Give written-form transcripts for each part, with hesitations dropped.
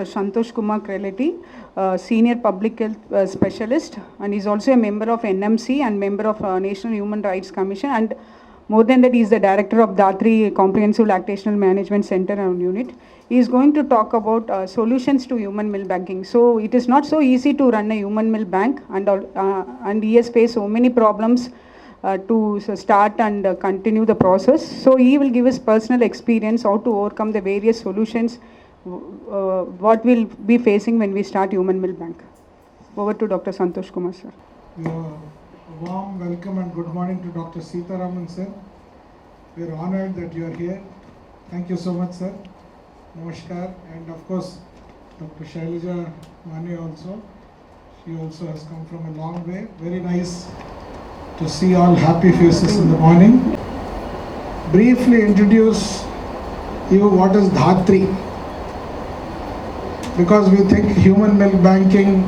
Dr. Santosh Kumar Kreleti, Senior Public Health Specialist, and he's also a member of NMC and member of National Human Rights Commission, and more than that, he is the director of Dhatri Comprehensive Lactational Management Center and Unit. He is going to talk about solutions to human milk banking. So it is not so easy to run a human milk bank, and he has faced so many problems to start and continue the process. So he will give his personal experience how to overcome the various solutions what we'll be facing when we start human milk bank. Over to Dr. Santosh Kumar sir. Warm welcome and good morning to Dr. Seetharaman sir. We are honored that you are here. Thank you so much sir. Namaskar. And of course Dr. Shailaja Mane also. She also has come from a long way. Very nice to see all happy faces in the morning. Briefly introduce you what is Dhatri. Because we think human milk banking,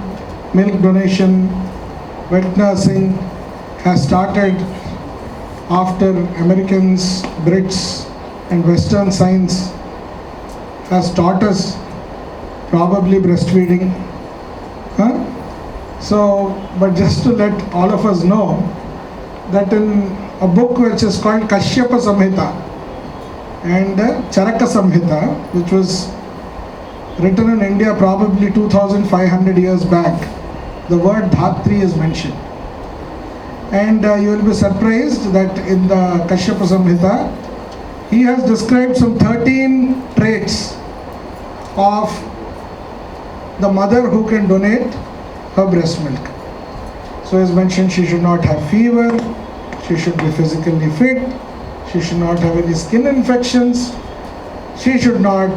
milk donation, wet nursing has started after Americans, Brits and Western science has taught us probably breastfeeding. So, but just to let all of us know that in a book which is called Kashyapa Samhita and Charaka Samhita, which was written in India probably 2500 years back, the word Dhatri is mentioned. And you will be surprised that in the Kashyapa Samhita, he has described some 13 traits of the mother who can donate her breast milk. So as mentioned, she should not have fever, she should be physically fit, she should not have any skin infections, she should not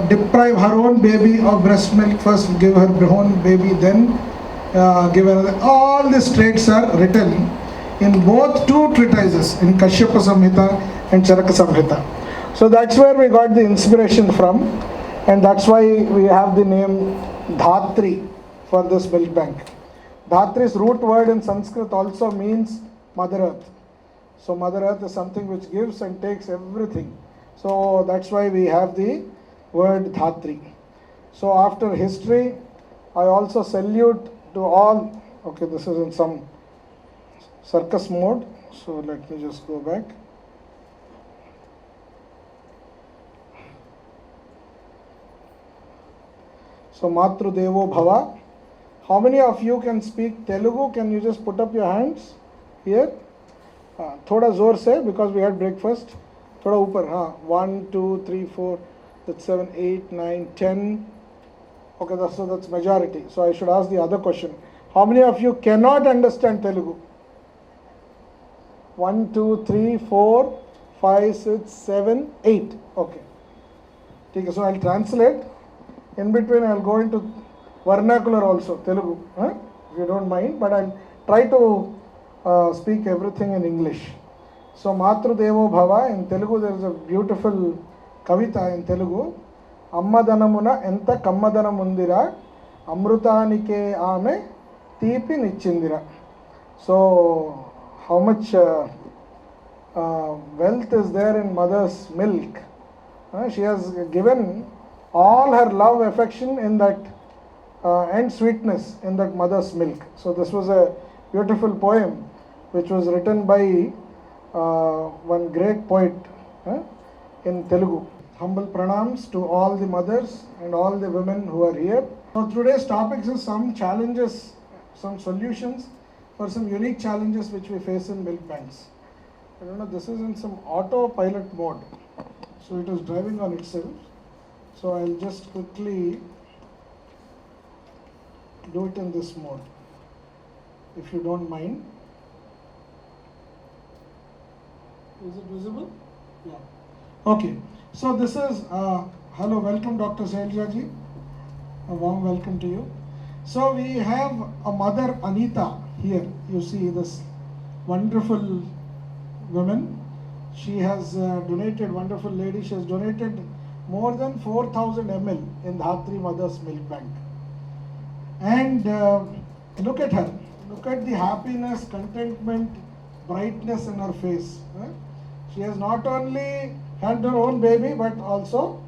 deprive her own baby of breast milk, first give her own baby, then give another. All these traits are written in both two treatises, in Kashyapa Samhita and Charaka Samhita. So that's where we got the inspiration from, and that's why we have the name Dhatri for this milk bank. Dhatri's root word in Sanskrit also means Mother Earth. So Mother Earth is something which gives and takes everything. So that's why we have the word Dhatri. So after history, I also salute to all. Okay, this is in some circus mode. So let me just go back. So Matru Devo Bhava. How many of you can speak Telugu? Can you just put up your hands here? Thoda zor se, because we had breakfast. Thoda upar, 1, 2, 3, 4, that's 7, 8, 9, 10. Okay, that's majority. So I should ask the other question. How many of you cannot understand Telugu? 1, 2, 3, 4, 5, 6, 7, 8. Okay. So I'll translate. In between I'll go into vernacular also, Telugu. If you don't mind, but I'll try to speak everything in English. So Matru Devo Bhava, in Telugu there is a beautiful kavita in Telugu. Ammadanamuna enta kammadanamundira amrutanike ame teepi nichindira. So how much wealth is there in mother's milk. She has given all her love, affection in that and sweetness in that mother's milk. So this was a beautiful poem which was written by one great poet in Telugu. Humble pranams to all the mothers and all the women who are here. So today's topics is some challenges, some solutions for some unique challenges which we face in milk banks. I don't know, this is in some autopilot mode. So it is driving on itself. So I'll just quickly do it in this mode, if you don't mind. Is it visible? Yeah. Okay. So this is, hello, welcome Dr. Shailaja ji. A warm welcome to you. So we have a mother, Anita, here. You see this wonderful woman. She has donated, wonderful lady, she has donated more than 4,000 ml in Dhatri Mother's Milk Bank. And look at her. Look at the happiness, contentment, brightness in her face. She has not only had her own baby, but also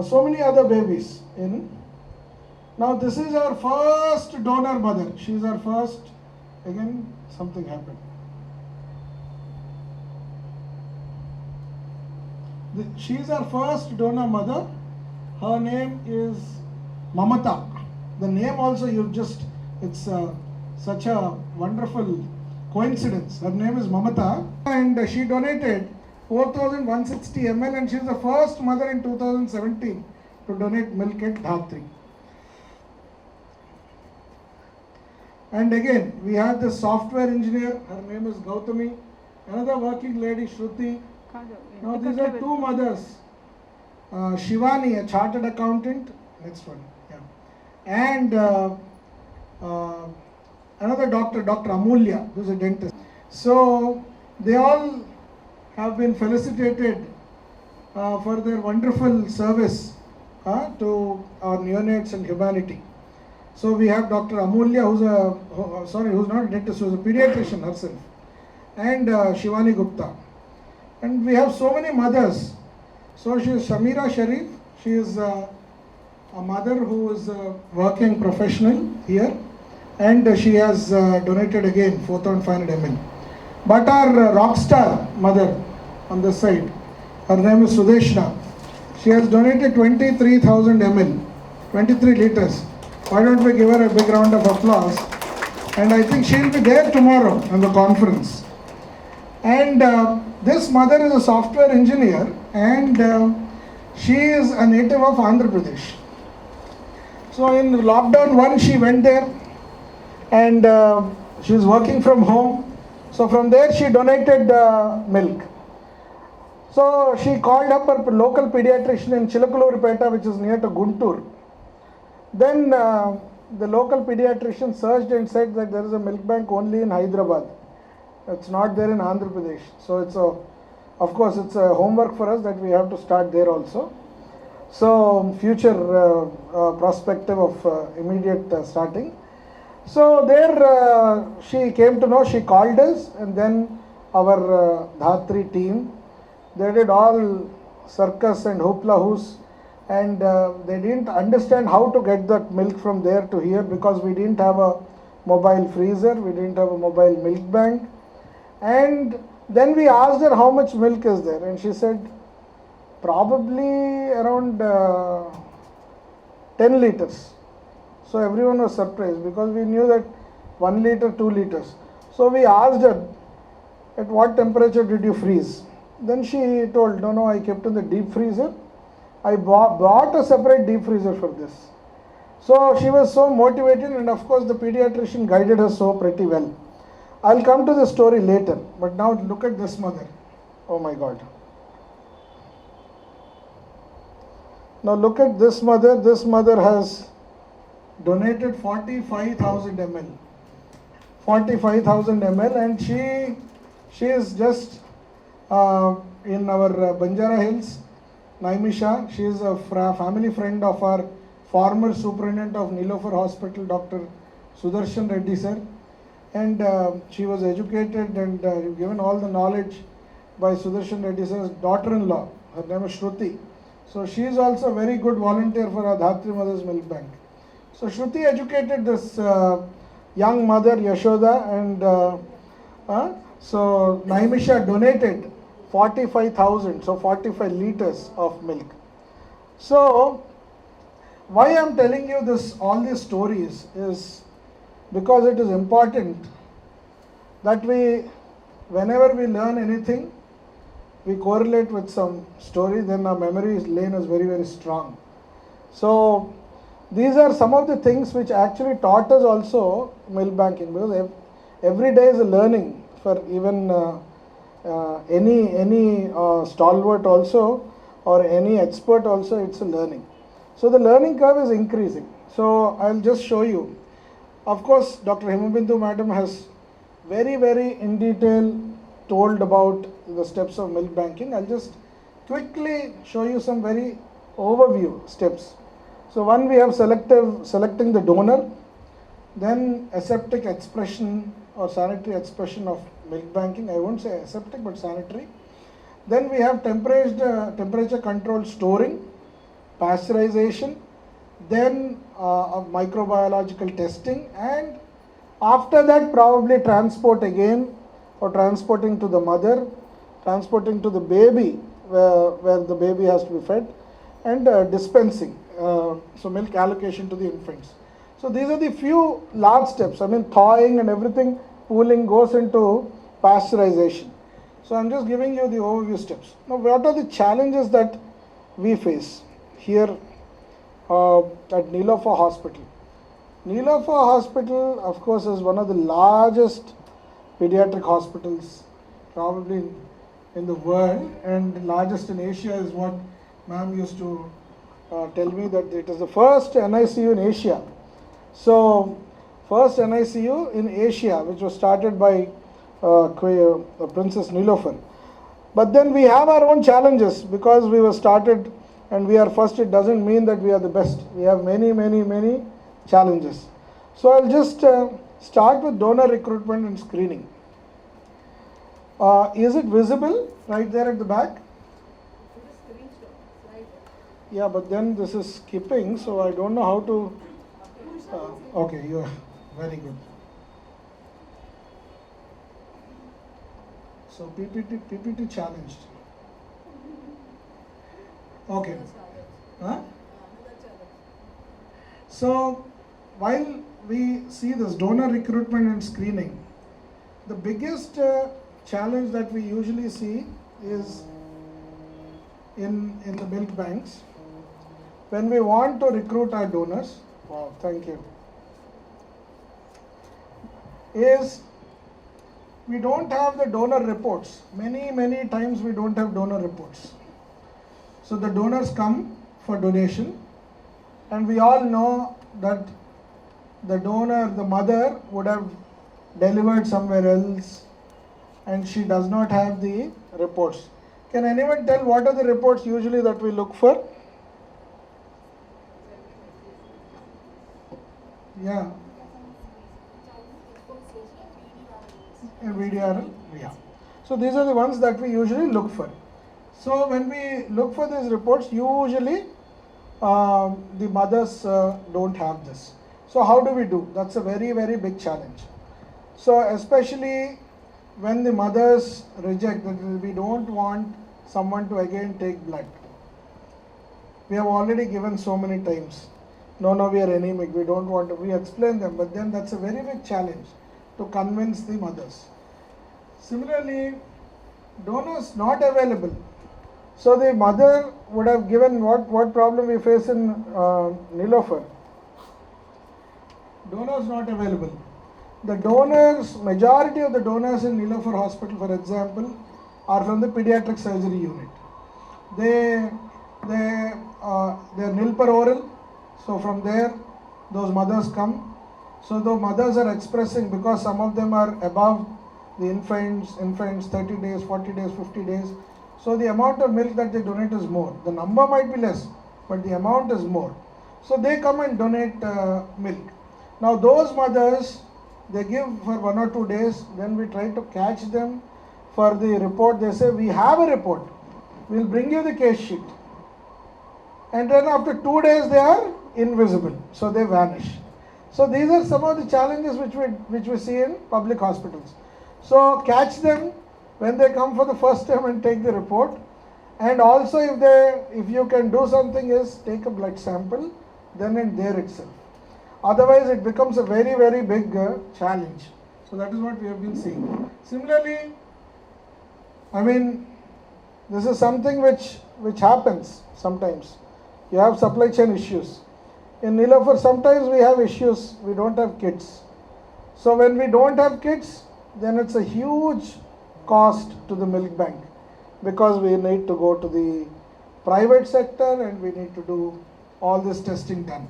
so many other babies in. Now this is our first donor mother. She is our first. Again, something happened. She is our first donor mother. Her name is Mamata. The name also, it's such a wonderful coincidence. Her name is Mamata, and she donated 4,160 ml, and she is the first mother in 2017 to donate milk at Dhatri. And again, we have the software engineer. Her name is Gautami. Another working lady, Shruti. Now these are two mothers. Shivani, a chartered accountant. Next one, yeah. And another doctor, Dr. Amulya, who is a dentist. So they all have been felicitated for their wonderful service to our neonates and humanity. So we have Dr. Amulya, who's not a dentist, who's a pediatrician herself, and Shivani Gupta. And we have so many mothers. So she is Shamira Sharif. She is a mother who is a working professional here, and she has donated again 4,500 ml. But our rock star mother on this side, her name is Sudeshna. She has donated 23,000 ml, 23 liters. Why don't we give her a big round of applause? And I think she'll be there tomorrow in the conference. And this mother is a software engineer, and she is a native of Andhra Pradesh. So in lockdown 1, she went there, and she is working from home. So from there she donated milk. So she called up her local pediatrician in Chilakuluripeta, which is near to Guntur. Then the local pediatrician searched and said that there is a milk bank only in Hyderabad. It's not there in Andhra Pradesh. So of course it's a homework for us that we have to start there also. So future perspective of immediate starting. So there she came to know, she called us, and then our Dhatri team, they did all circus and hoopla hoos, and they didn't understand how to get that milk from there to here, because we didn't have a mobile freezer, we didn't have a mobile milk bank. And then we asked her how much milk is there, and she said probably around 10 liters. So everyone was surprised, because we knew that 1 liter, 2 liters. So we asked her, at what temperature did you freeze? Then she told, no, I kept in the deep freezer. I bought a separate deep freezer for this. So she was so motivated, and of course the pediatrician guided her so pretty well. I'll come to the story later, but now look at this mother. Oh my God. Now look at this mother. This mother has donated 45,000 ml. 45,000 ml, and she is just in our Banjara Hills, Naimisha. She is a family friend of our former superintendent of Nilofer Hospital, Dr. Sudarshan Reddy sir. And she was educated and given all the knowledge by Sudarshan Reddy sir's daughter-in-law. Her name is Shruti. So she is also a very good volunteer for our Dhatri Mothers Milk Bank. So Shruti educated this young mother Yashoda, and so Naimisha donated 45,000, so 45 liters of milk. So why I am telling you all these stories is because it is important that whenever we learn anything, we correlate with some story, then our memory lane is very, very strong. So these are some of the things which actually taught us also milk banking, because every day is a learning for even any stalwart also, or any expert also. It's a learning. So the learning curve is increasing. So I'll just show you. Of course, Dr. Himabindu madam has very, very in detail told about the steps of milk banking. I'll just quickly show you some very overview steps. So one, we have selecting the donor, then aseptic expression or sanitary expression of milk banking. I won't say aseptic, but sanitary. Then we have temperature controlled storing, pasteurization, then microbiological testing, and after that probably transport again, or transporting to the mother, transporting to the baby where the baby has to be fed, and dispensing, so milk allocation to the infants. So these are the few large steps. I mean, thawing and everything, cooling goes into pasteurization. So I'm just giving you the overview steps. Now, what are the challenges that we face here at Neelofer Hospital? Neelofer Hospital, of course, is one of the largest pediatric hospitals probably in the world, and largest in Asia is what ma'am used to tell me, that it is the first NICU in Asia. So, first NICU in Asia, which was started by Princess Neelofer. But then we have our own challenges, because we were started and we are first, it doesn't mean that we are the best. We have many challenges. So I'll just start with donor recruitment and screening. Is it visible right there at the back? Yeah, but then this is skipping, so I don't know how to. Okay, you are very good. So PPT challenged. Okay. Huh? So while we see this donor recruitment and screening, the biggest challenge that we usually see is in the milk banks. When we want to recruit our donors, wow, thank you, is we don't have the donor reports. Many times we don't have donor reports. So the donors come for donation, and we all know that the donor, the mother, would have delivered somewhere else, and she does not have the reports. Can anyone tell what are the reports usually that we look for? Yeah. And VDRL? Yeah. So these are the ones that we usually look for. So when we look for these reports, usually the mothers don't have this. So how do we do? That's a very big challenge. So especially when the mothers reject, that we don't want someone to again take blood. We have already given so many times. No, we are anemic, we don't want to, we explain them, but then that's a very big challenge to convince the mothers. Similarly, donors not available. So the mother would have given, what problem we face in Neelofer? Donors not available. The donors, majority of the donors in Neelofer Hospital, for example, are from the pediatric surgery unit. They're Nilpur oral. So from there, those mothers come. So the mothers are expressing, because some of them are above the infants 30 days, 40 days, 50 days. So the amount of milk that they donate is more. The number might be less, but the amount is more. So they come and donate milk. Now those mothers, they give for 1 or 2 days, then we try to catch them for the report. They say, we have a report, we'll bring you the case sheet. And then after 2 days they are invisible, so they vanish. So these are some of the challenges which we see in public hospitals. So catch them when they come for the first time and take the report. And also if you can do something, is take a blood sample then and there itself. Otherwise it becomes a very big challenge. So that is what we have been seeing. Similarly, I mean, this is something which happens sometimes. You have supply chain issues. In Neelofer, sometimes we have issues, we don't have kits. So when we don't have kits, then it's a huge cost to the milk bank, because we need to go to the private sector and we need to do all this testing done.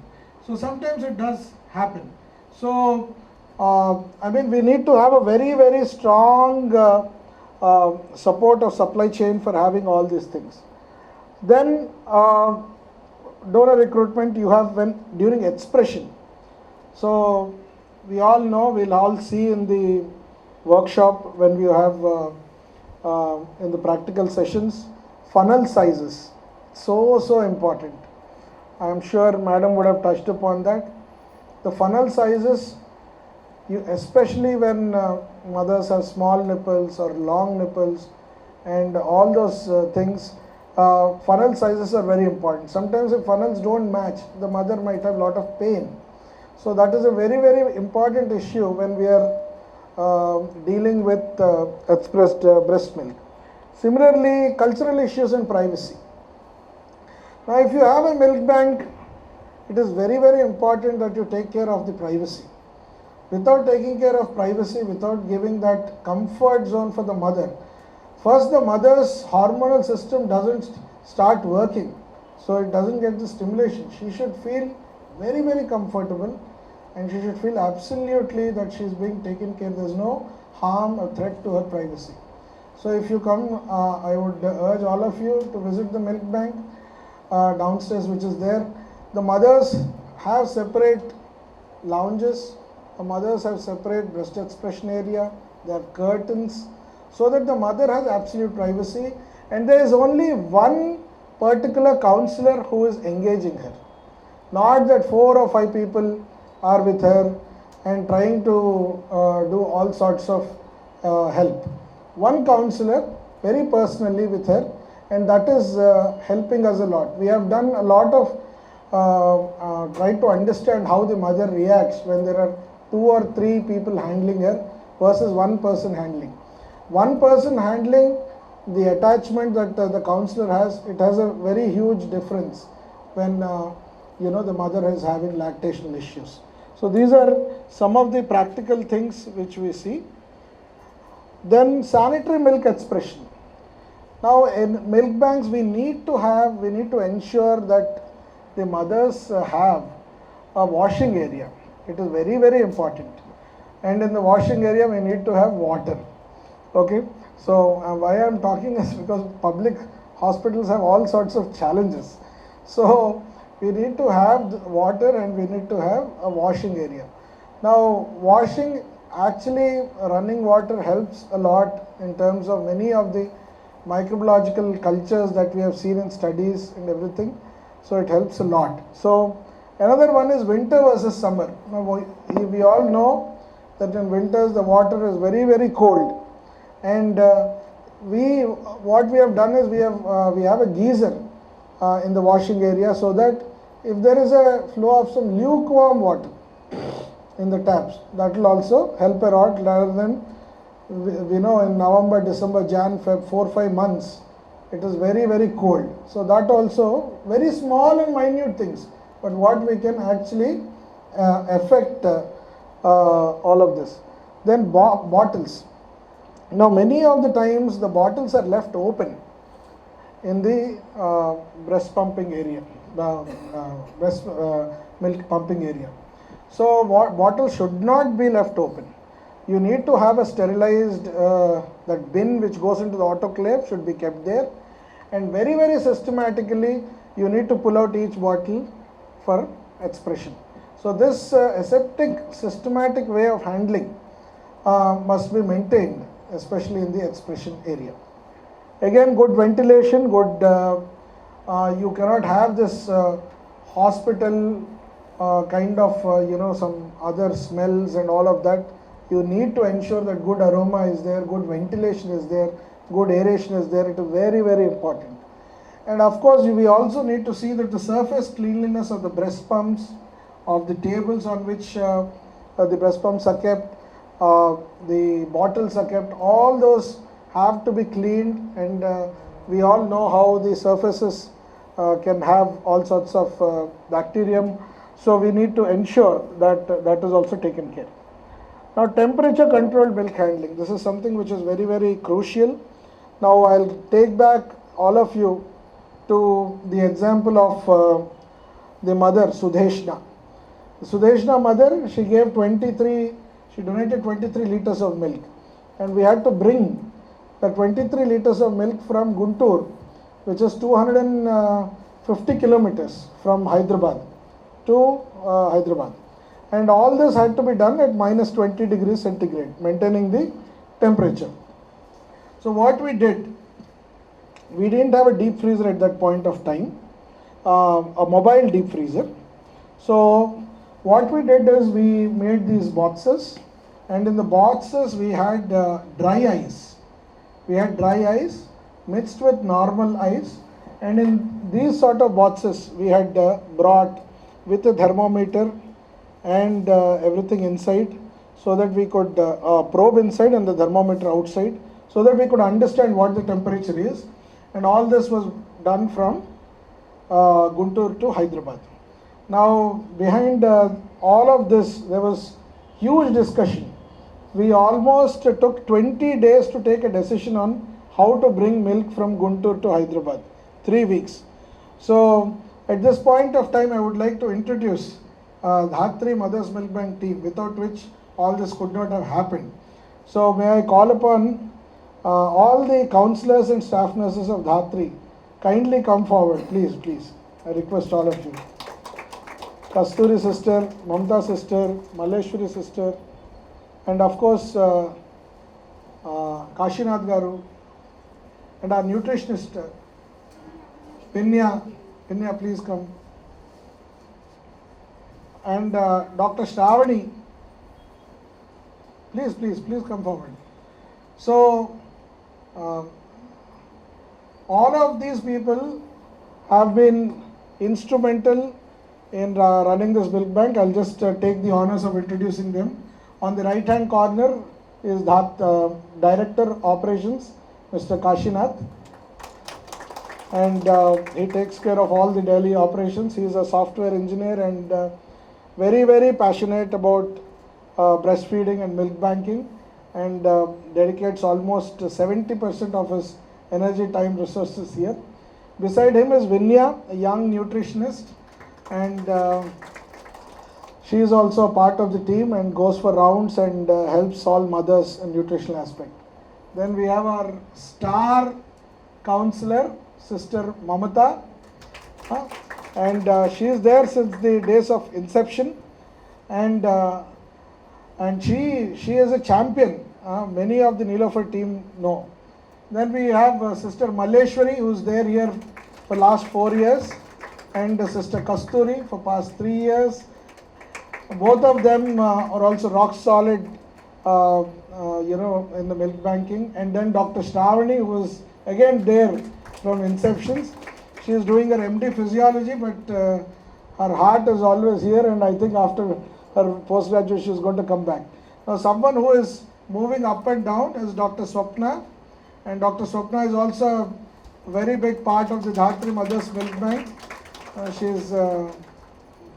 So sometimes it does happen. So I mean, we need to have a very strong support of supply chain for having all these things. Then donor recruitment you have during expression. So we all know, we'll all see in the workshop when we have in the practical sessions. Funnel sizes, so important. I am sure madam would have touched upon that. The funnel sizes, especially when mothers have small nipples or long nipples and all those things, funnel sizes are very important. Sometimes if funnels don't match, the mother might have a lot of pain. So that is a very important issue when we are dealing with expressed breast milk. Similarly, cultural issues and privacy. Now if you have a milk bank, it is very important that you take care of the privacy. Without taking care of privacy, without giving that comfort zone for the mother, first the mother's hormonal system doesn't start working, so it doesn't get the stimulation. She should feel very comfortable, and she should feel absolutely that she is being taken care. There is no harm or threat to her privacy. So if you come, I would urge all of you to visit the milk bank downstairs which is there. The mothers have separate lounges, the mothers have separate breast expression area, they have curtains, so that the mother has absolute privacy, and there is only one particular counselor who is engaging her. Not that 4 or 5 people are with her and trying to do all sorts of help. One counselor very personally with her, and that is helping us a lot. We have done a lot of try to understand how the mother reacts when there are 2 or 3 people handling her versus one person handling. One person handling, the attachment that the counselor has, it has a very huge difference when the mother is having lactational issues. So these are some of the practical things which we see. Then sanitary milk expression. Now in milk banks we need to ensure that the mothers have a washing area. It is very important, and in the washing area we need to have water. Okay, so why I am talking is because public hospitals have all sorts of challenges. So we need to have water and we need to have a washing area. Now washing, actually running water helps a lot in terms of many of the microbiological cultures that we have seen in studies and everything. So it helps a lot. So another one is winter versus summer. Now we all know that in winters the water is very cold, and what we have done is we have a geyser in the washing area, so that if there is a flow of some lukewarm water in the taps, that will also help a lot, rather than we know in November, December, Jan, Feb, 4-5 months it is very cold. So that also very small and minute things, but what we can actually affect all of this. Then bottles. Now many of the times the bottles are left open in the breast pumping area, the breast milk pumping area. So bottles should not be left open. You need to have a sterilized, that bin which goes into the autoclave should be kept there, and very systematically you need to pull out each bottle for expression. So this aseptic systematic way of handling must be maintained, especially in the expression area. Again, good ventilation, you cannot have this hospital kind of some other smells and all of that. You need to ensure that good aroma is there, good ventilation is there, good aeration is there. It is very important. And of course we also need to see that the surface cleanliness of the breast pumps, of the tables on which the breast pumps are kept, the bottles are kept, all those have to be cleaned, and we all know how the surfaces can have all sorts of bacterium. So we need to ensure that that is also taken care. Now temperature controlled milk handling. This is something which is very crucial. Now I'll take back all of you to the example of the mother Sudeshna. The Sudeshna mother, she donated 23 liters of milk, and we had to bring the 23 liters of milk from Guntur, which is 250 kilometers from Hyderabad to Hyderabad. And all this had to be done at -20 degrees centigrade, maintaining the temperature. So what we did, we didn't have a deep freezer at that point of time, a mobile deep freezer. So what we did is we made these boxes, and in the boxes we had dry ice. We had dry ice mixed with normal ice, and in these sort of boxes we had brought with a thermometer and everything inside, so that we could probe inside and the thermometer outside, so that we could understand what the temperature is. And all this was done from Guntur to Hyderabad. Now behind all of this there was huge discussion. We almost took 20 days to take a decision on how to bring milk from Guntur to Hyderabad, 3 weeks. So at this point of time I would like to introduce Dhatri Mothers Milk Bank team, without which all this could not have happened. So may I call upon all the counselors and staff nurses of Dhatri, kindly come forward, please, please. I request all of you. Kasturi sister, Mamta sister, Malleshwari sister, and of course Kashinath Garu, and our nutritionist Pinya, please come, and Dr. Shravani, please come forward. So all of these people have been instrumental in running this milk bank. I'll just take the honors of introducing them. On the right hand corner is Director Operations, Mr. Kashinath, and he takes care of all the daily operations. He is a software engineer and very, very passionate about breastfeeding and milk banking, and dedicates almost 70% of his energy, time, resources here. Beside him is Vinya, a young nutritionist, and she is also a part of the team and goes for rounds and helps all mothers in nutritional aspect. Then we have our star counselor, Sister Mamata, and she is there since the days of inception, and she is a champion. Many of the Nilofer team know. Then we have Sister Malleshwari, who is there here for last 4 years, and Sister Kasturi for past 3 years. Both of them are also rock solid, in the milk banking. And then Dr. Shravani, who is again there from inceptions. She is doing her MD physiology, but her heart is always here, and I think after her postgraduate she is going to come back. Now someone who is moving up and down is Dr. Swapna, and Dr. Swapna is also a very big part of the Dhatri Mothers Milk Bank. She is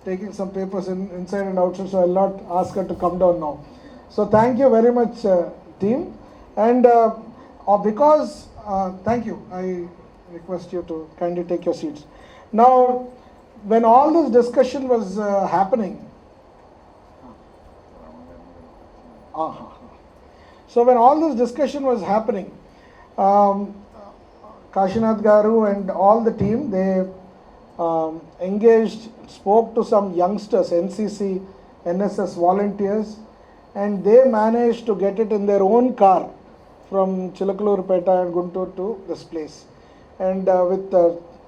taking some papers inside and outside, so I will not ask her to come down now. So thank you very much, team. And because, thank you, I request you to kindly take your seats. Now, when all this discussion was happening, so when all this discussion was happening, Kashinath Garu and all the team, they engaged, spoke to some youngsters, NCC, NSS volunteers, and they managed to get it in their own car from Chilakalurpeta and Guntur to this place, and with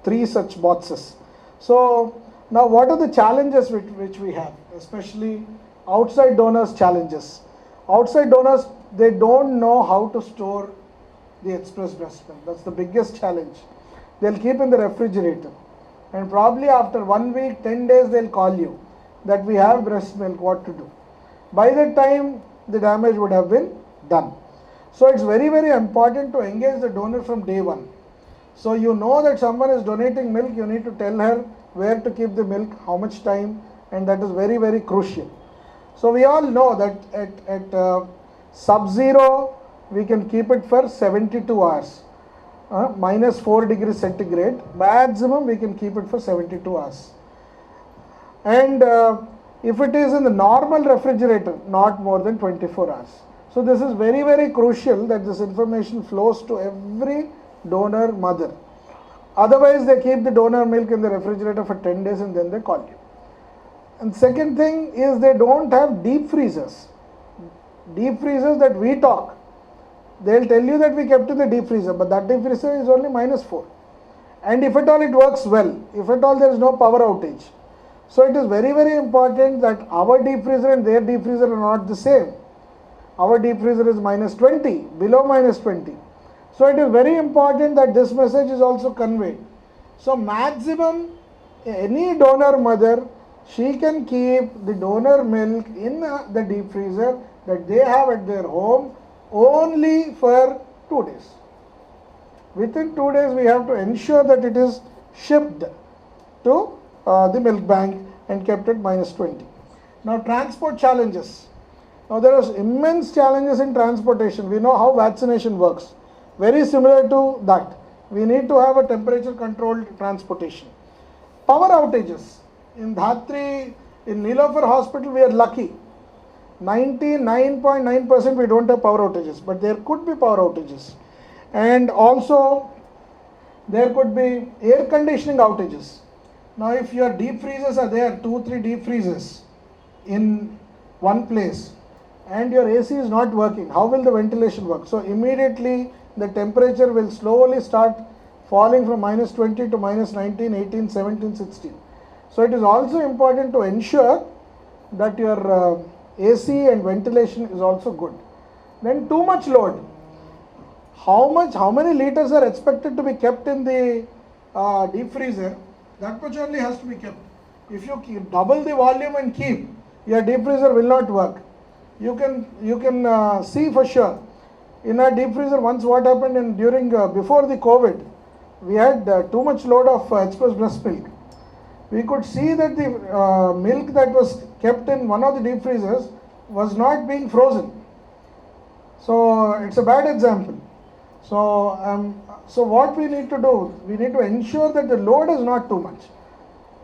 3 such boxes. So now what are the challenges which we have, especially outside donors challenges? Outside donors, they don't know how to store the express breast milk. That's the biggest challenge. They'll keep in the refrigerator, and probably after 1 week, 10 days, they'll call you that we have breast milk, what to do. By that time, the damage would have been done. So it's very, very important to engage the donor from day one. So you know that someone is donating milk, you need to tell her where to keep the milk, how much time, and that is very, very crucial. So we all know that at sub-zero, we can keep it for 72 hours. Minus 4 degrees centigrade, maximum we can keep it for 72 hours. And if it is in the normal refrigerator, not more than 24 hours. So this is very, very crucial that this information flows to every donor mother. Otherwise, they keep the donor milk in the refrigerator for 10 days and then they call you. And second thing is they don't have deep freezers. Deep freezers that we talk. they'll tell you that we kept in the deep freezer, but that deep freezer is only -4. And if at all it works well, if at all there is no power outage. So it is very, very important that our deep freezer and their deep freezer are not the same. Our deep freezer is -20, below -20. So it is very important that this message is also conveyed. So maximum, any donor mother, she can keep the donor milk in the deep freezer that they have at their home only for 2 days. Within 2 days we have to ensure that it is shipped to the milk bank and kept at -20. Now transport challenges. Now there are immense challenges in transportation. We know how vaccination works. Very similar to that. We need to have a temperature controlled transportation. Power outages. In Dhatri, in Nilofer Hospital, we are lucky. 99.9% we don't have power outages, but there could be power outages. And also, there could be air conditioning outages. Now, if your deep freezers are there, 2-3 deep freezers in one place, and your AC is not working, how will the ventilation work? So, immediately the temperature will slowly start falling from -20 to -19, 18, 17, 16. So, it is also important to ensure that your AC and ventilation is also good. Then too much load. How many liters are expected to be kept in the deep freezer? That much only has to be kept. If you double the volume and keep, your deep freezer will not work. You can see for sure. In our deep freezer, once what happened before the COVID, we had too much load of express breast milk. We could see that the milk that was kept in one of the deep freezers was not being frozen. So it's a bad example. So what we need to do, we need to ensure that the load is not too much.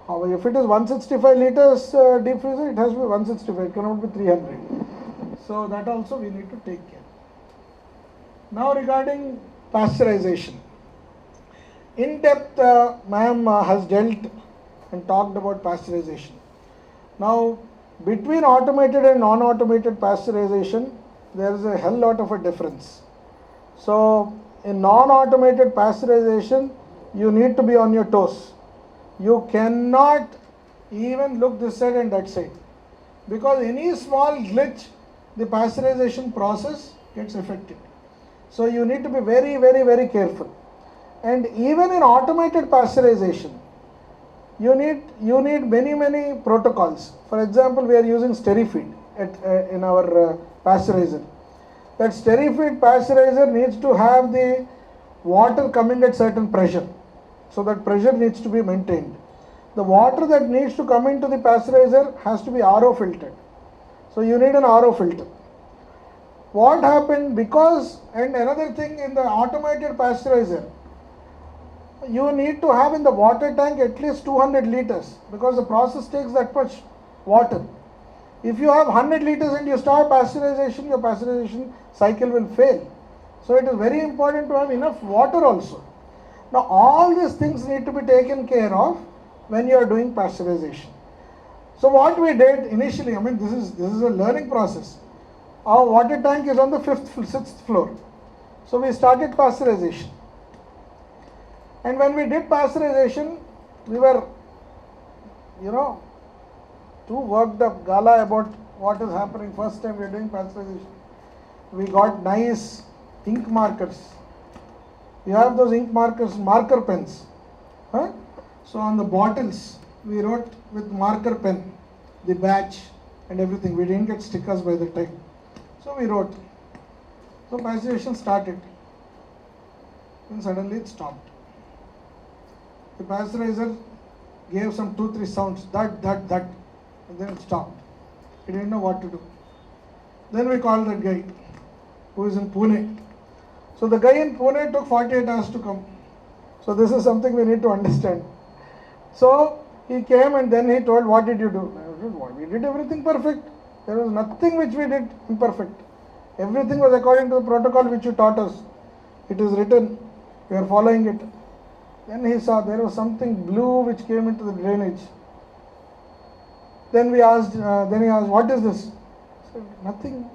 However, if it is 165 liters deep freezer, it has to be 165, it cannot be 300. So that also we need to take care. Now regarding pasteurization. In depth, ma'am has dealt and talked about pasteurization. Now, between automated and non-automated pasteurization, there is a hell lot of a difference. So, in non-automated pasteurization, you need to be on your toes. You cannot even look this side and that side, because any small glitch, the pasteurization process gets affected. So, you need to be very, very, very careful. And even in automated pasteurization, you need many protocols. For example, we are using SteriFeed in our pasteurizer. That SteriFeed pasteurizer needs to have the water coming at certain pressure. So that pressure needs to be maintained. The water that needs to come into the pasteurizer has to be RO filtered. So you need an RO filter. What happened and another thing in the automated pasteurizer, you need to have in the water tank at least 200 liters, because the process takes that much water. If you have 100 liters and you start pasteurization, your pasteurization cycle will fail. So it is very important to have enough water also. Now all these things need to be taken care of when you are doing pasteurization. So what we did initially, this is a learning process. Our water tank is on the 6th floor. So we started pasteurization. And when we did pasteurization, we were, too worked up, gala about what is happening. First time we are doing pasteurization. We got nice ink markers. You have those ink markers, marker pens. Huh? So on the bottles, we wrote with marker pen, the batch and everything. We didn't get stickers by the time. So we wrote. So pasteurization started. Then suddenly it stopped. The pasteurizer gave some 2-3 sounds, that, and then it stopped. He didn't know what to do. Then we called that guy who is in Pune. So the guy in Pune took 48 hours to come. So this is something we need to understand. So he came and then he told, what did you do? I said, we did everything perfect. There was nothing which we did imperfect. Everything was according to the protocol which you taught us. It is written, we are following it. Then he saw there was something blue which came into the drainage. Then he asked, what is this? I said, nothing.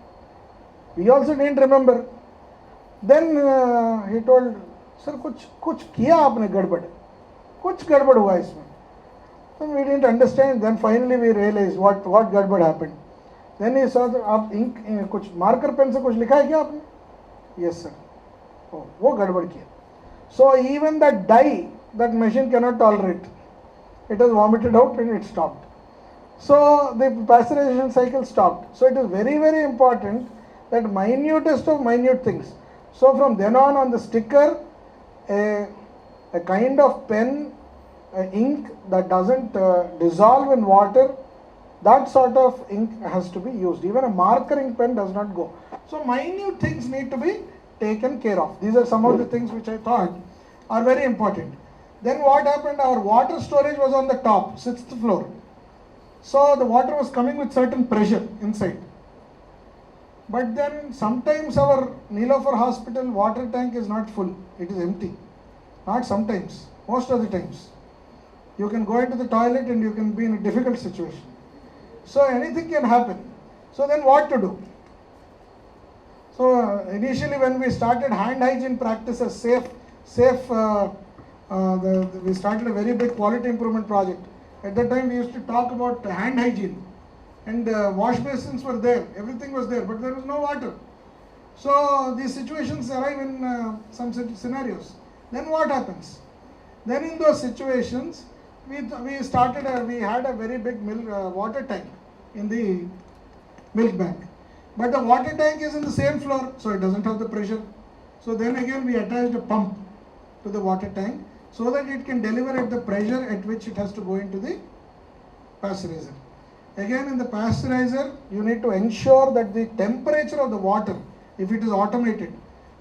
We also didn't remember. Then he told, sir, कुछ किया आपने गड़बड़, कुछ गड़बड़ हुआ इसमें. Then we didn't understand. Then finally we realized what गड़बड़ happened. Then he saw that आप ink कुछ marker pen से कुछ लिखा है क्या आपने? Yes sir. Oh, वो गड़बड़ किया. So even that dye, that machine cannot tolerate. It has vomited out and it stopped. So the pasteurization cycle stopped. So it is very, very important that minutest of minute things. So from then on the sticker, a kind of pen, ink that doesn't dissolve in water, that sort of ink has to be used. Even a markering pen does not go. So minute things need to be taken care of. These are some of the things which I thought are very important. Then what happened? Our water storage was on the top, 6th floor. So the water was coming with certain pressure inside. But then sometimes our Nilofer hospital water tank is not full, it is empty. Not sometimes, most of the times. You can go into the toilet and you can be in a difficult situation. So anything can happen. So then what to do? So initially when we started hand hygiene practices, we started a very big quality improvement project. At that time we used to talk about hand hygiene, and wash basins were there, everything was there, but there was no water. So these situations arrive in some scenarios. Then what happens? Then in those situations, we had a very big water tank in the milk bank. But the water tank is in the same floor, so it doesn't have the pressure. So then again we attached a pump to the water tank so that it can deliver at the pressure at which it has to go into the pasteurizer. Again, in the pasteurizer, you need to ensure that the temperature of the water, if it is automated,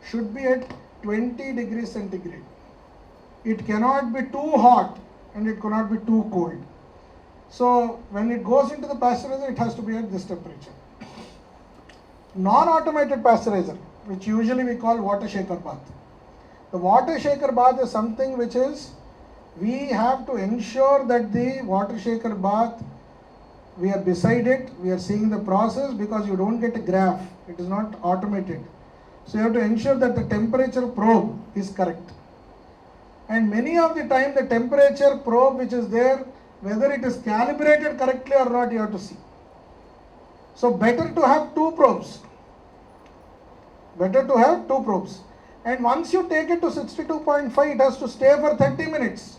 should be at 20 degrees centigrade. It cannot be too hot and it cannot be too cold. So when it goes into the pasteurizer, it has to be at this temperature. Non-automated pasteurizer, which usually we call water shaker bath. The water shaker bath is something which is, we have to ensure that the water shaker bath, we are beside it, we are seeing the process, because you don't get a graph, it is not automated. So you have to ensure that the temperature probe is correct. And many of the time the temperature probe which is there, whether it is calibrated correctly or not, you have to see. So better to have two probes. Better to have two probes. And once you take it to 62.5, it has to stay for 30 minutes.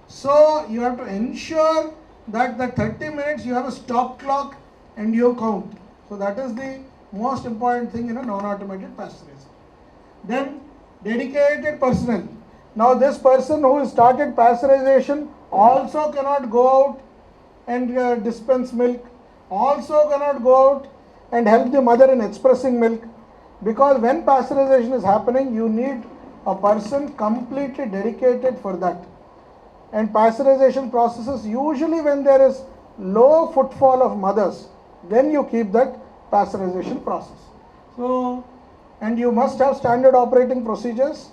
So you have to ensure that the 30 minutes you have a stop clock and you count. So that is the most important thing in a non-automated pasteurizer. Then dedicated personnel. Now this person who started pasteurization also cannot go out and dispense milk, also cannot go out and help the mother in expressing milk, because when pasteurization is happening, you need a person completely dedicated for that. And pasteurization processes, usually when there is low footfall of mothers, then you keep that pasteurization process. So, and you must have standard operating procedures.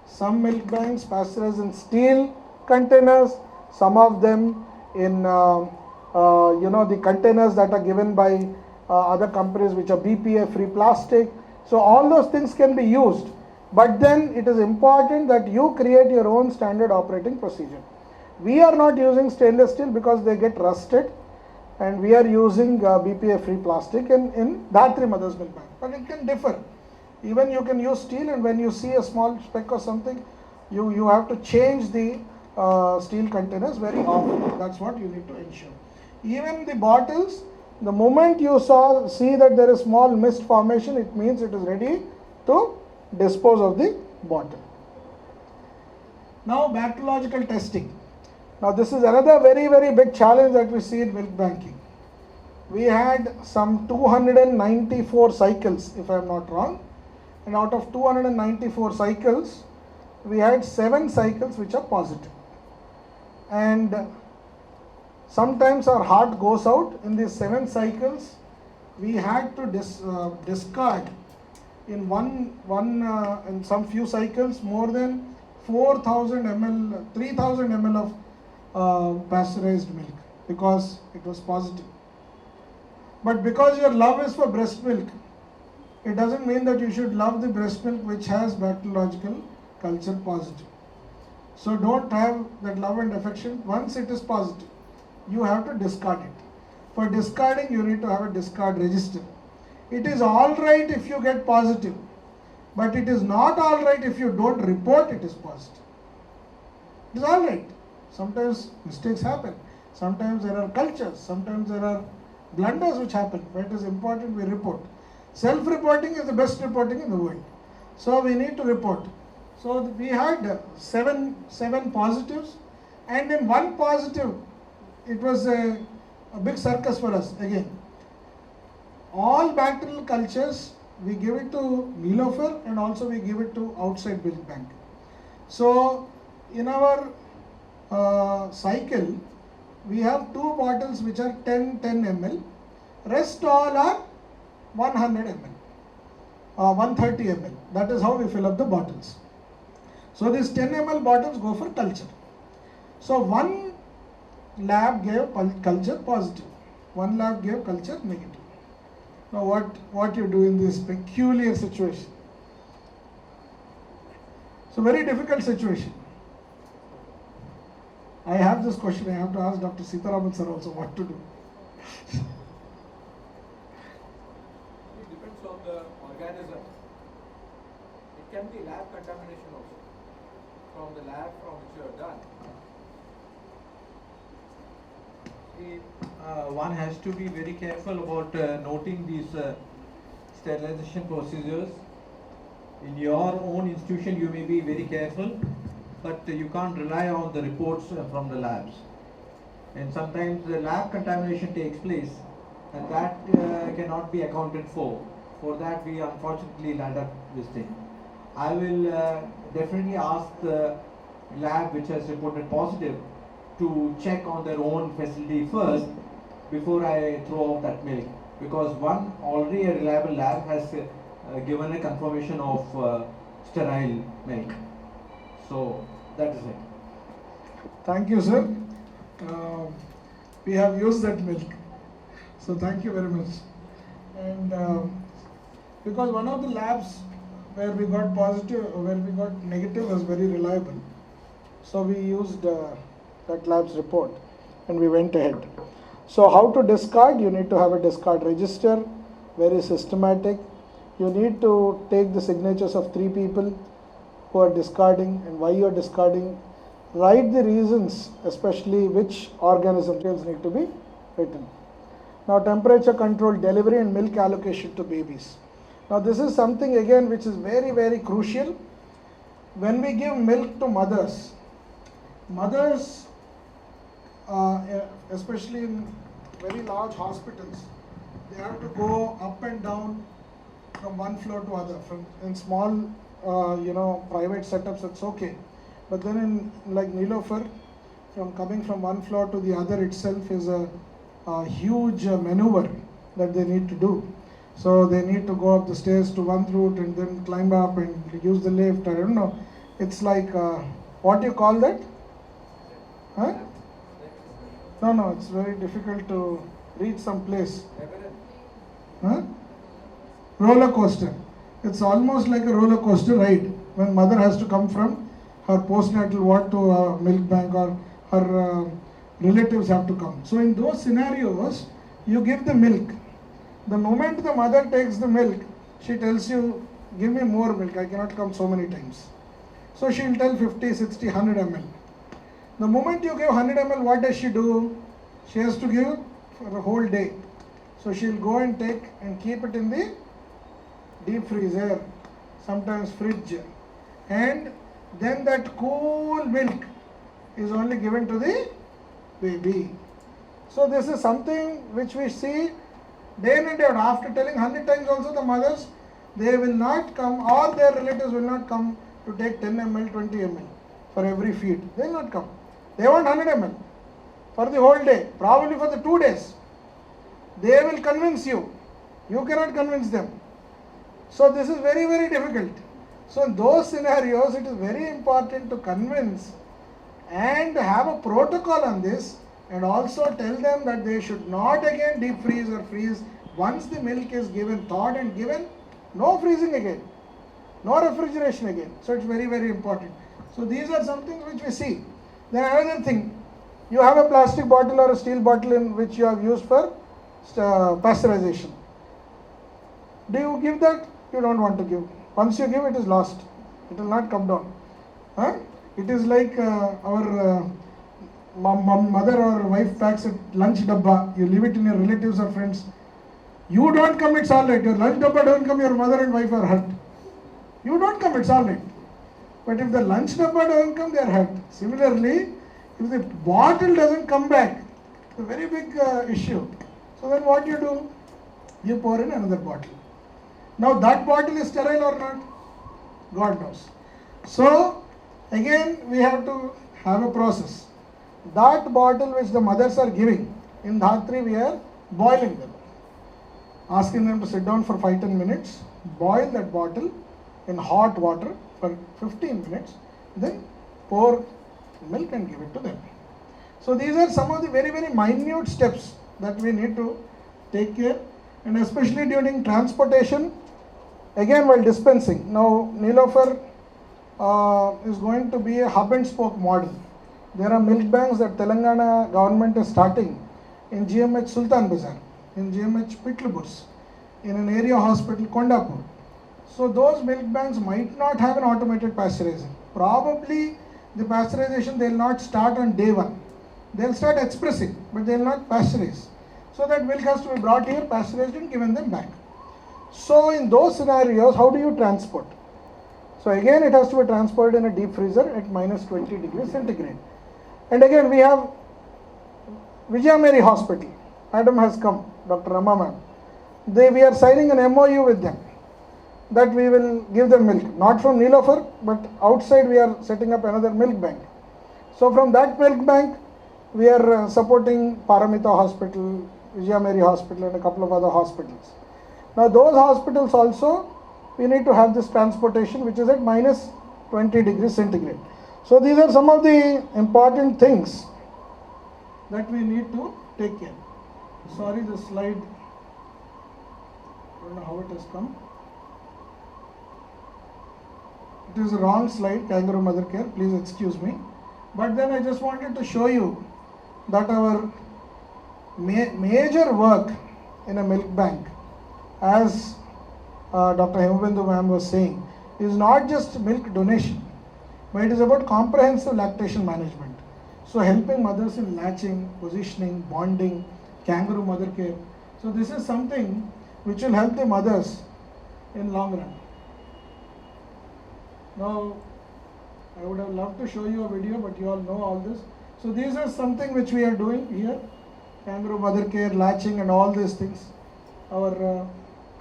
Some milk banks pasteurize in steel containers, some of them in the containers that are given by other companies which are BPA free plastic. So all those things can be used, but then it is important that you create your own standard operating procedure. We are not using stainless steel because they get rusted, and we are using BPA free plastic in Dhatri Mothers Milk Bank, but it can differ. Even you can use steel, and when you see a small speck or something, you have to change the steel containers very often. That's what you need to ensure. Even the bottles, the moment you see that there is small mist formation, it means it is ready to dispose of the bottle. Now bacteriological testing. Now this is another very, very big challenge that we see in milk banking. We had some 294 cycles, if I am not wrong, and out of 294 cycles, we had 7 cycles which are positive. And sometimes our heart goes out. In these 7 cycles, we had to discard in in some few cycles more than 4,000 ml, 3,000 ml of pasteurized milk because it was positive. But because your love is for breast milk, it doesn't mean that you should love the breast milk which has bacteriological culture positive. So don't have that love and affection. Once it is positive, you have to discard it. For discarding, you need to have a discard register. It is all right if you get positive, but it is not all right if you don't report it is positive. It is all right. Sometimes mistakes happen. Sometimes there are cultures. Sometimes there are blunders which happen. But it is important we report. Self-reporting is the best reporting in the world. So we need to report. So we had seven positives, and in one positive, it was a big circus for us again. All bacterial cultures, we give it to Nilofer and also we give it to outside milk bank. So in our cycle, we have 2 bottles which are 10 ml, rest all are 100 ml, 130 ml. That is how we fill up the bottles. So these 10 ml bottles go for culture. So one lab gave culture positive, one lab gave culture negative. Now what you do in this peculiar situation? So very difficult situation. I have this question, I have to ask Dr. Sitaraman sir also what to do. It depends on the organism. It can be lab contamination also, from the lab from which you have done. One has to be very careful about noting these sterilization procedures. In your own institution, you may be very careful, but you can't rely on the reports from the labs. And sometimes the lab contamination takes place, and that cannot be accounted for. For that, we unfortunately land up this thing. I will definitely ask the lab which has reported positive to check on their own facility first before I throw out that milk, because one already a reliable lab has given a confirmation of sterile milk. So that is it. Thank you, sir. We have used that milk, so thank you very much. And because one of the labs where we got positive, where we got negative was very reliable, so we used that lab's report and we went ahead. So how to discard? You need to have a discard register, very systematic. You need to take the signatures of 3 people who are discarding and why you are discarding. Write the reasons, especially which organisms need to be written. Now temperature control delivery and milk allocation to babies. Now this is something again which is very, very crucial. When we give milk to mothers, especially in very large hospitals, they have to go up and down from one floor to other. In small private setups it's okay, but then in like Nilofer, from coming from one floor to the other itself is a huge maneuver that they need to do. So they need to go up the stairs to one route and then climb up and use the lift. I don't know, it's like what do you call that? Huh? No, it's very difficult to reach some place. Huh? Roller coaster. It's almost like a roller coaster ride when mother has to come from her postnatal ward to a milk bank, or her relatives have to come. So in those scenarios, you give the milk. The moment the mother takes the milk, she tells you, give me more milk, I cannot come so many times. So she will tell 50, 60, 100 ml. The moment you give 100 ml, what does she do? She has to give for a whole day. So she will go and take and keep it in the deep freezer, sometimes fridge. And then that cool milk is only given to the baby. So this is something which we see day in and day out. After telling 100 times also, the mothers, they will not come, or their relatives will not come to take 10 ml, 20 ml for every feed. They will not come. They want 100 ml for the whole day, probably for the 2 days. They will convince you. You cannot convince them. So this is very, very difficult. So in those scenarios, it is very important to convince and have a protocol on this, and also tell them that they should not again deep freeze or freeze. Once the milk is given, thawed and given, No freezing again. No refrigeration again. So it's very, very important. So these are some things which we see. Then another thing, you have a plastic bottle or a steel bottle in which you have used for pasteurization. Do you give that? You don't want to give. Once you give, it is lost. It will not come down. Huh? It is like our mother or wife packs a lunch dabba. You leave it in your relatives or friends. You don't come, it's all right. Your lunch dabba don't come, your mother and wife are hurt. You don't come, it's all right. But if the lunch dabba doesn't come, they are hurt. Similarly, if the bottle doesn't come back, it's a very big issue. So then what do? You pour in another bottle. Now that bottle is sterile or not? God knows. So again we have to have a process. That bottle which the mothers are giving, in Dhatri we are boiling them. Asking them to sit down for 5-10 minutes, boil that bottle in hot water for 15 minutes, then pour milk and give it to them. So these are some of the very, very minute steps that we need to take care, and especially during transportation, again while dispensing. Now Nilofer is going to be a hub and spoke model. There are milk banks that Telangana government is starting in GMH Sultan Bazar, in GMH Pitlaburs, in an area hospital Kondapur. So those milk banks might not have an automated pasteurizing. Probably the pasteurization they will not start on day one. They will start expressing, but they will not pasteurize. So that milk has to be brought here, pasteurized and given them back. So in those scenarios, how do you transport? So again it has to be transported in a deep freezer at minus 20 degrees centigrade. And again we have Vijaya Mary Hospital. Madam has come, Dr. Rama ma'am. We are signing an MOU with them that we will give them milk, not from Nilofer, but outside we are setting up another milk bank. So from that milk bank, we are supporting Paramita Hospital, Vijaya Mary Hospital and a couple of other hospitals. Now those hospitals also, we need to have this transportation which is at minus 20 degrees centigrade. So these are some of the important things that we need to take care. Sorry, the slide, I don't know how it has come. It is a wrong slide, kangaroo mother care, please excuse me. But then I just wanted to show you that our major work in a milk bank, as Dr. Hemabindu ma'am was saying, is not just milk donation, but it is about comprehensive lactation management. So helping mothers in latching, positioning, bonding, kangaroo mother care. So this is something which will help the mothers in long run. Now, I would have loved to show you a video, but you all know all this. So these are something which we are doing here. Kangaroo mother care, latching and all these things. Our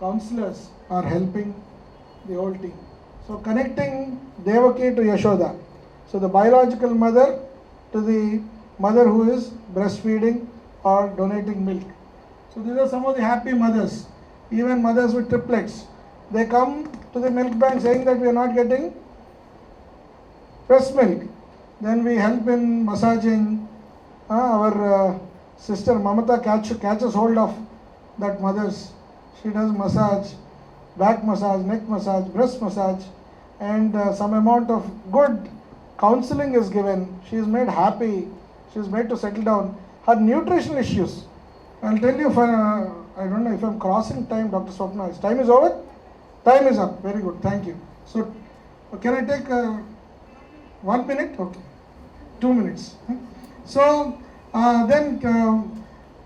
counselors are helping the whole team. So connecting Devaki to Yashoda. So the biological mother to the mother who is breastfeeding or donating milk. So these are some of the happy mothers, even mothers with triplets. They come to the milk bank saying that we are not getting breast milk. Then we help in massaging. Our sister Mamata catches hold of that mothers. She does massage, back massage, neck massage, breast massage, and some amount of good counseling is given. She is made happy. She is made to settle down. Her nutritional issues. I'll tell you, I don't know if I'm crossing time, Dr. Swapna. Time is over? Time is up. Very good. Thank you. So, can I take 1 minute? Okay. 2 minutes. So, then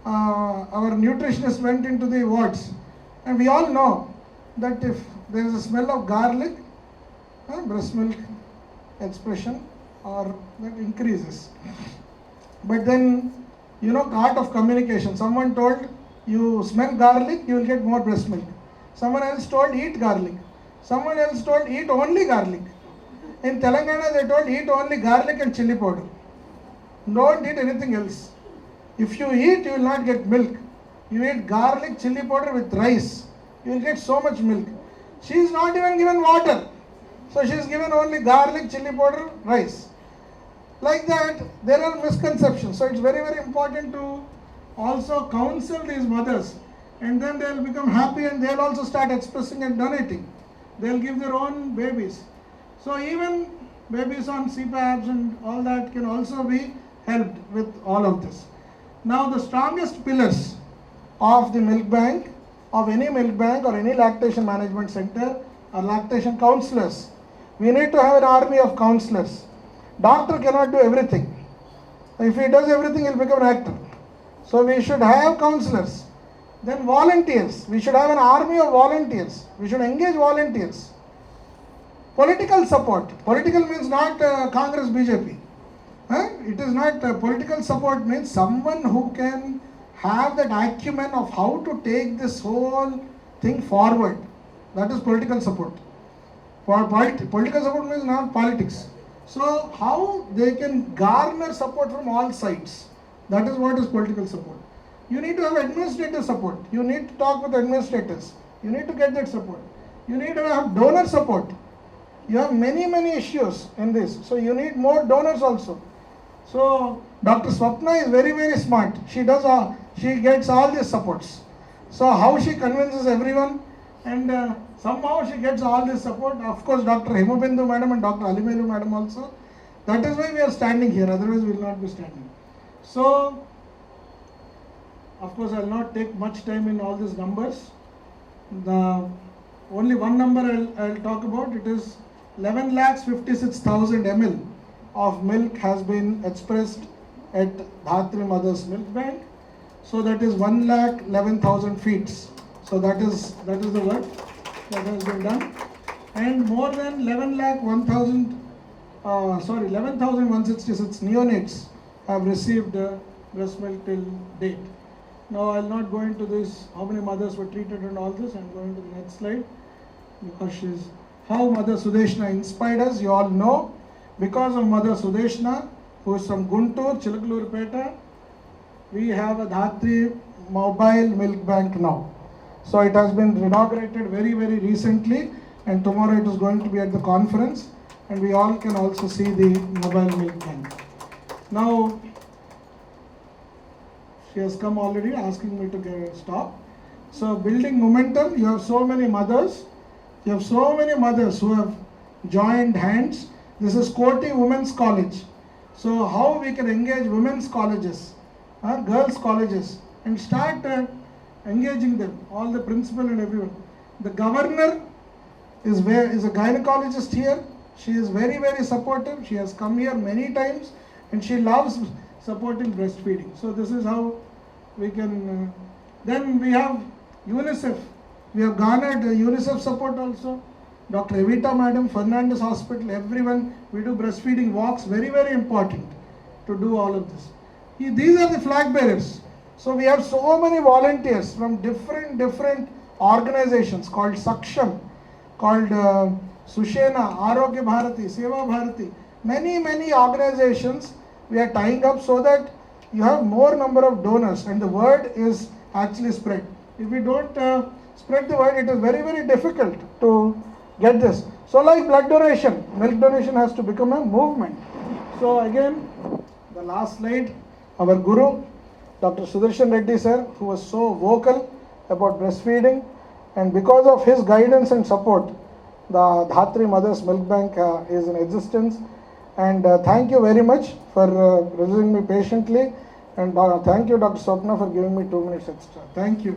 our nutritionist went into the wards. And we all know that if there is a smell of garlic, breast milk expression or that increases. But then, you know, art of communication. Someone told you smell garlic, you will get more breast milk. Someone else told eat garlic. Someone else told eat only garlic. In Telangana they told eat only garlic and chili powder. Don't eat anything else. If you eat, you will not get milk. You eat garlic, chili powder with rice, you will get so much milk. She is not even given water. So she is given only garlic, chili powder, rice. Like that, there are misconceptions. So it's very, very important to also counsel these mothers and then they'll become happy and they'll also start expressing and donating. They'll give their own babies. So even babies on CPAPs and all that can also be helped with all of this. Now the strongest pillars of the milk bank, of any milk bank or any lactation management center, are lactation counselors. We need to have an army of counselors. Doctor cannot do everything. If he does everything, he'll become an actor. So we should have counselors. Then volunteers. We should have an army of volunteers. We should engage volunteers. Political support. Political means not Congress, BJP. It is not political support means someone who can have that acumen of how to take this whole thing forward. That is political support. For political support means not politics. So how they can garner support from all sides. That is what is political support. You need to have administrative support. You need to talk with administrators. You need to get that support. You need to have donor support. You have many issues in this. So you need more donors also. So Dr. Swapna is very smart. She gets all these supports. So how she convinces everyone and somehow she gets all this support. Of course, Dr. Hemabindu madam and Dr. Alimelu madam also. That is why we are standing here. Otherwise, we will not be standing. So, of course, I will not take much time in all these numbers. The only one number I will talk about. It is 11,56,000 ml of milk has been expressed at Dhatri Mothers Milk Bank. So that is 1,11,000 feeds. So that is the work that has been done. And more than 11,166 neonates have received breast milk till date. Now I will not go into this, how many mothers were treated and all this. I am going to the next slide because how Mother Sudeshna inspired us. You all know, because of Mother Sudeshna, who is from Guntur, Chilakalurpeta, we have a Dhatri mobile milk bank now. So it has been inaugurated very recently, and tomorrow it is going to be at the conference, and we all can also see the mobile milk bank. Now, she has come already asking me to stop. So building momentum, you have so many mothers. You have so many mothers who have joined hands. This is Koti Women's College. So how we can engage women's colleges, girls' colleges, and start engaging them, all the principal and everyone. The governor is a gynecologist here. She is very supportive. She has come here many times and she loves supporting breastfeeding. So this is how we can. Then we have UNICEF. We have garnered UNICEF support also. Dr. Evita Madam, Fernandez Hospital, everyone. We do breastfeeding walks. Very important to do all of this. These are the flag bearers. So we have so many volunteers from different organizations called Saksham, called Sushena, Arogya Bharati, Seva Bharati. Many organizations we are tying up so that you have more number of donors and the word is actually spread. If we don't spread the word, it is very difficult to get this. So like blood donation, milk donation has to become a movement. So again, the last slide, our Guru, Dr. Sudarshan Reddy sir, who was so vocal about breastfeeding, and because of his guidance and support, the Dhatri Mothers Milk Bank is in existence. And thank you very much for listening me patiently, and thank you Dr. Swapna for giving me 2 minutes extra. Thank you.